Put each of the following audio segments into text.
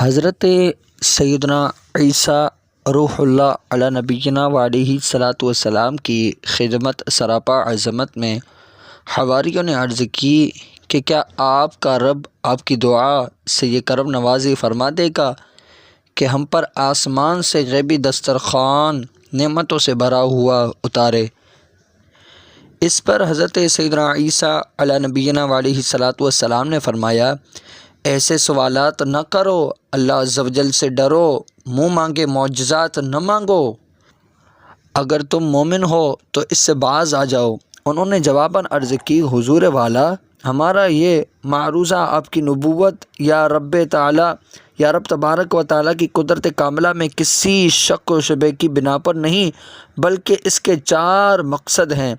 حضرت سیدنا عیسیٰ روح اللہ علی نبینا و علیہ الصلاۃ والسلام کی خدمت سراپا عظمت میں حواریوں نے عرض کی کہ کیا آپ کا رب آپ کی دعا سے یہ کرم نوازی فرما دے گا کہ ہم پر آسمان سے غیبی دسترخوان نعمتوں سے بھرا ہوا اتارے۔ اس پر حضرت سیدنا عیسیٰ علی نبینا و علیہ الصلاۃ والسلام نے فرمایا، ایسے سوالات نہ کرو، اللہ عز و جل سے ڈرو، منہ مانگے معجزات نہ مانگو، اگر تم مومن ہو تو اس سے باز آ جاؤ۔ انہوں نے جواباً عرض کی، حضور والا، ہمارا یہ معروضہ آپ کی نبوت یا رب تبارک و تعالیٰ کی قدرت کاملہ میں کسی شک و شبہ کی بنا پر نہیں، بلکہ اس کے 4 مقصد ہیں۔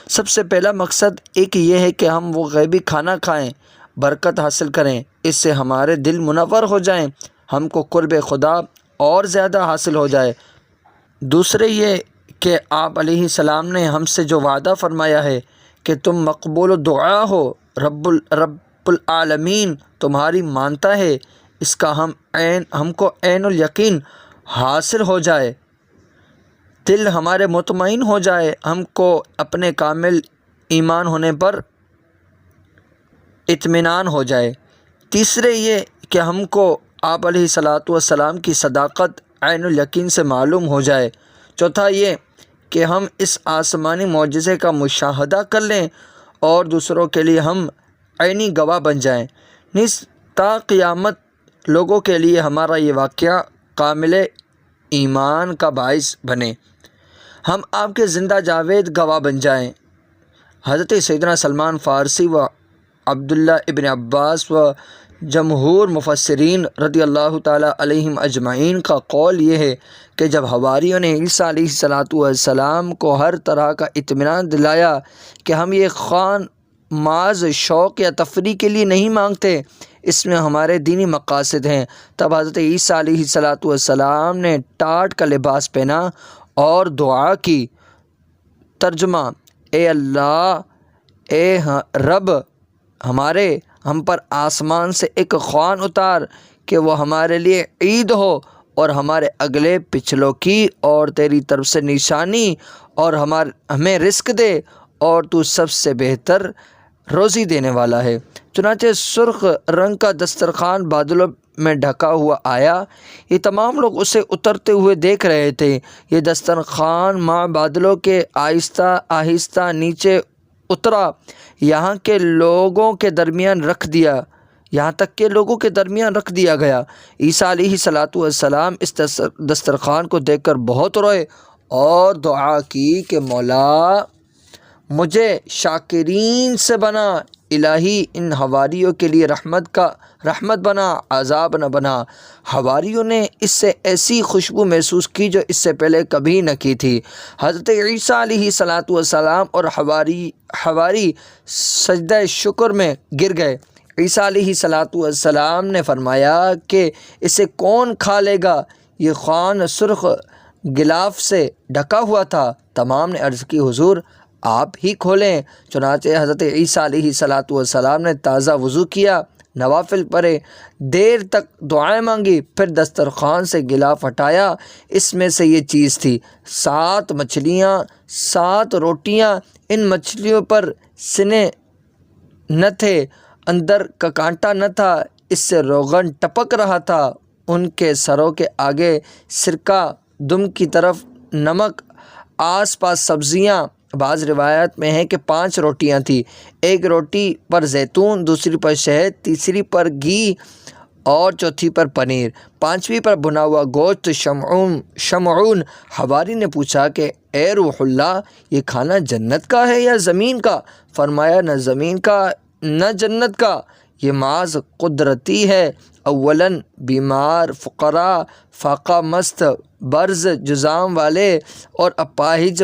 سب سے پہلا مقصد ایک یہ ہے کہ ہم وہ غیبی کھانا کھائیں، برکت حاصل کریں، اس سے ہمارے دل منور ہو جائیں، ہم کو قرب خدا اور زیادہ حاصل ہو جائے۔ دوسرے یہ کہ آپ علیہ السلام نے ہم سے جو وعدہ فرمایا ہے کہ تم مقبول دعا ہو، رب العالمین تمہاری مانتا ہے، اس کا ہم کو عین الیقین حاصل ہو جائے، دل ہمارے مطمئن ہو جائے، ہم کو اپنے کامل ایمان ہونے پر اطمینان ہو جائے۔ تیسرے یہ کہ ہم کو آپ علیہ الصلاۃ والسلام کی صداقت عین الیقین سے معلوم ہو جائے۔ چوتھا یہ کہ ہم اس آسمانی معجزے کا مشاہدہ کر لیں اور دوسروں کے لیے ہم عینی گواہ بن جائیں، نیز تا قیامت لوگوں کے لیے ہمارا یہ واقعہ کامل ایمان کا باعث بنے، ہم آپ کے زندہ جاوید گواہ بن جائیں۔ حضرت سیدنا سلمان فارسی و عبداللہ ابن عباس و جمہور مفسرین رضی اللہ تعالیٰ علیہم اجمعین کا قول یہ ہے کہ جب حواریوں نے عیسیٰ علیہ الصلاۃ والسلام کو ہر طرح کا اطمینان دلایا کہ ہم یہ خوان محض شوق یا تفریح کے لیے نہیں مانگتے، اس میں ہمارے دینی مقاصد ہیں، تب حضرت عیسیٰ علیہ الصلاۃ والسلام نے ٹاٹ کا لباس پہنا اور دعا کی۔ ترجمہ: اے اللہ، اے رب، ہم پر آسمان سے ایک خوان اتار کہ وہ ہمارے لیے عید ہو اور ہمارے اگلے پچھلوں کی اور تیری طرف سے نشانی، اور ہمیں رزق دے، اور تو سب سے بہتر روزی دینے والا ہے۔ چنانچہ سرخ رنگ کا دسترخوان بادلوں میں ڈھکا ہوا آیا، یہ تمام لوگ اسے اترتے ہوئے دیکھ رہے تھے۔ یہ دسترخوان ماں بادلوں کے آہستہ آہستہ نیچے اترا، یہاں تک کہ لوگوں کے درمیان رکھ دیا گیا۔ عیسیٰ علیہ الصلاۃ والسلام اس دسترخوان کو دیکھ کر بہت روئے اور دعا کی کہ مولا، مجھے شاکرین سے بنا، الہی ان حواریوں کے لیے رحمت بنا، عذاب نہ بنا۔ حواریوں نے اس سے ایسی خوشبو محسوس کی جو اس سے پہلے کبھی نہ کی تھی۔ حضرت عیسیٰ علیہ الصلاۃ والسلام اور حواری سجدہ شکر میں گر گئے۔ عیسیٰ علیہ الصلاۃ والسلام نے فرمایا کہ اسے کون کھا لے گا؟ یہ خوان سرخ غلاف سے ڈھکا ہوا تھا۔ تمام نے عرض کی، حضور آپ ہی کھولیں۔ چنانچہ حضرت عیسیٰ علیہ الصلاۃ والسلام نے تازہ وضو کیا، نوافل پڑھے، دیر تک دعائیں مانگی، پھر دسترخوان سے غلاف ہٹایا۔ اس میں سے یہ چیز تھی: 7 مچھلیاں، 7 روٹیاں۔ ان مچھلیوں پر سینے نہ تھے، اندر کا کانٹا نہ تھا، اس سے روغن ٹپک رہا تھا۔ ان کے سروں کے آگے سرکہ، دم کی طرف نمک، آس پاس سبزیاں۔ بعض روایات میں ہے کہ 5 روٹیاں تھیں، ایک روٹی پر زیتون، دوسری پر شہد، تیسری پر گھی اور چوتھی پر پنیر، 5ویں پر بھنا ہوا گوشت۔ شمعون حواری نے پوچھا کہ اے روح اللہ، یہ کھانا جنت کا ہے یا زمین کا؟ فرمایا، نہ زمین کا نہ جنت کا، یہ محض قدرتی ہے۔ اولاً بیمار، فقراء، فاقہ مست، برز جذام والے اور اپاہج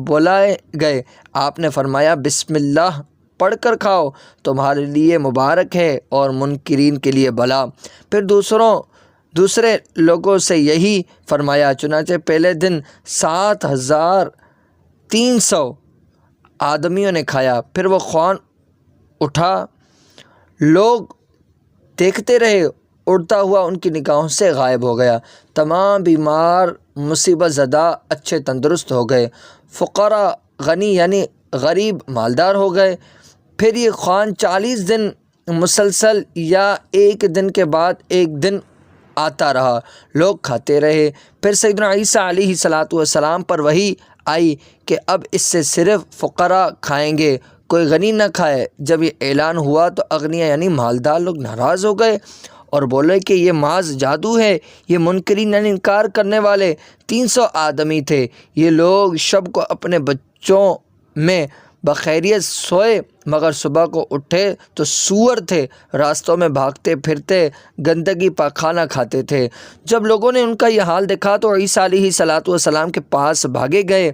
بلائے گئے۔ آپ نے فرمایا، بسم اللہ پڑھ کر کھاؤ، تمہارے لیے مبارک ہے اور منکرین کے لیے بلا۔ پھر دوسرے لوگوں سے یہی فرمایا۔ چنانچہ پہلے دن 7300 آدمیوں نے کھایا، پھر وہ خوان اٹھا، لوگ دیکھتے رہے اڑتا ہوا ان کی نگاہوں سے غائب ہو گیا۔ تمام بیمار مصیبت زدہ اچھے تندرست ہو گئے، فقراء غنی یعنی غریب مالدار ہو گئے۔ پھر یہ خوان 40 دن مسلسل یا ایک دن کے بعد ایک دن آتا رہا، لوگ کھاتے رہے۔ پھر سیدنا عیسیٰ علیہ السلام پر وحی آئی کہ اب اس سے صرف فقراء کھائیں گے، کوئی غنی نہ کھائے۔ جب یہ اعلان ہوا تو اغنیاء یعنی مالدار لوگ ناراض ہو گئے اور بولے کہ یہ محض جادو ہے۔ یہ منکرین یعنی انکار کرنے والے 300 آدمی تھے۔ یہ لوگ شب کو اپنے بچوں میں بخیریت سوئے، مگر صبح کو اٹھے تو سور تھے، راستوں میں بھاگتے پھرتے گندگی پاخانہ کھاتے تھے۔ جب لوگوں نے ان کا یہ حال دیکھا تو عیسیٰ علیہ السلام کے پاس بھاگے گئے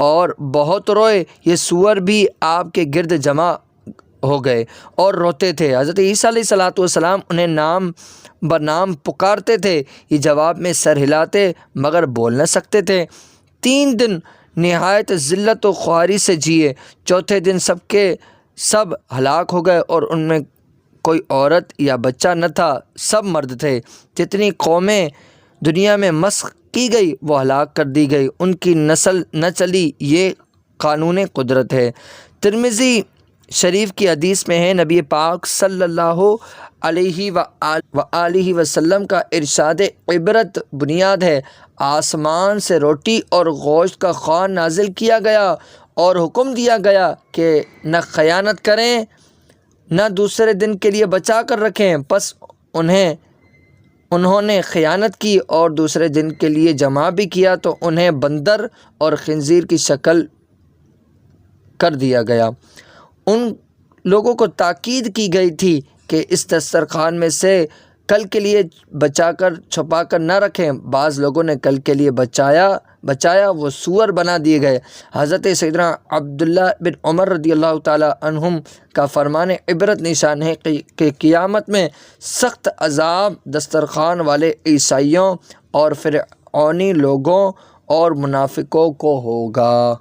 اور بہت روئے۔ یہ سور بھی آپ کے گرد جمع ہو گئے اور روتے تھے۔ حضرت عیسیٰ علیہ السلام انہیں نام بنام پکارتے تھے، یہ جواب میں سر ہلاتے مگر بول نہ سکتے تھے۔ 3 دن نہایت ذلت و خواری سے جیے، چوتھے دن سب کے سب ہلاک ہو گئے اور ان میں کوئی عورت یا بچہ نہ تھا، سب مرد تھے۔ جتنی قومیں دنیا میں مسخ کی گئی وہ ہلاک کر دی گئی، ان کی نسل نہ چلی، یہ قانون قدرت ہے۔ ترمذی شریف کی حدیث میں ہے، نبی پاک صلی اللہ علیہ وآلہ وسلم کا ارشاد عبرت بنیاد ہے۔ آسمان سے روٹی اور گوشت کا خوان نازل کیا گیا اور حکم دیا گیا کہ نہ خیانت کریں نہ دوسرے دن کے لیے بچا کر رکھیں، پس انہوں نے خیانت کی اور دوسرے دن کے لیے جمع بھی کیا تو انہیں بندر اور خنزیر کی شکل کر دیا گیا۔ ان لوگوں کو تاکید کی گئی تھی کہ اس دسترخوان میں سے کل کے لیے بچا کر چھپا کر نہ رکھیں۔ بعض لوگوں نے کل کے لیے بچایا وہ سور بنا دیے گئے۔ حضرت سیدنا عبداللہ بن عمر رضی اللہ تعالی عنہم کا فرمان عبرت نشان ہے کہ قیامت میں سخت عذاب دسترخوان والے عیسائیوں اور فرعونی لوگوں اور منافقوں کو ہوگا۔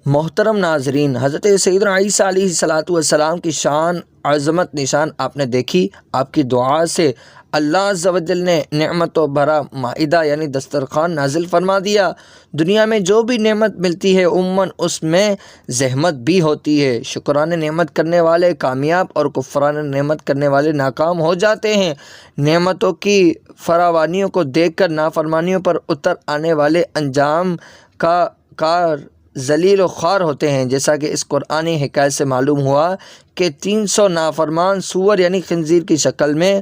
محترم ناظرین، حضرت سیدنا عیسیٰ علیہ السلام کی شان عظمت نشان آپ نے دیکھی۔ آپ کی دعا سے اللہ عز و جل نے نعمتوں بھرا مائدہ یعنی دسترخوان نازل فرما دیا۔ دنیا میں جو بھی نعمت ملتی ہے عموماً اس میں زحمت بھی ہوتی ہے۔ شکران نعمت کرنے والے کامیاب اور کفران نعمت کرنے والے ناکام ہو جاتے ہیں۔ نعمتوں کی فراوانیوں کو دیکھ کر نافرمانیوں پر اتر آنے والے انجام کا ذلیل و خوار ہوتے ہیں، جیسا کہ اس قرآنی حکایت سے معلوم ہوا کہ 300 نافرمان سور یعنی خنزیر کی شکل میں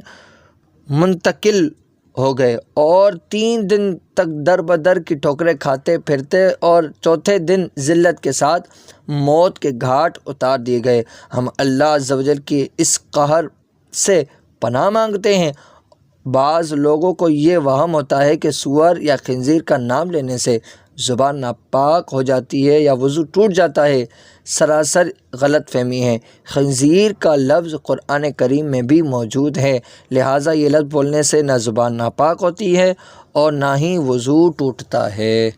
منتقل ہو گئے اور 3 دن تک در بدر کی ٹھوکریں کھاتے پھرتے اور چوتھے دن ذلت کے ساتھ موت کے گھاٹ اتار دیے گئے۔ ہم اللہ عز و جل کی اس قہر سے پناہ مانگتے ہیں۔ بعض لوگوں کو یہ وہم ہوتا ہے کہ سور یا خنزیر کا نام لینے سے زبان ناپاک ہو جاتی ہے یا وضو ٹوٹ جاتا ہے، سراسر غلط فہمی ہے۔ خنزیر کا لفظ قرآن کریم میں بھی موجود ہے، لہٰذا یہ لفظ بولنے سے نہ زبان ناپاک ہوتی ہے اور نہ ہی وضو ٹوٹتا ہے۔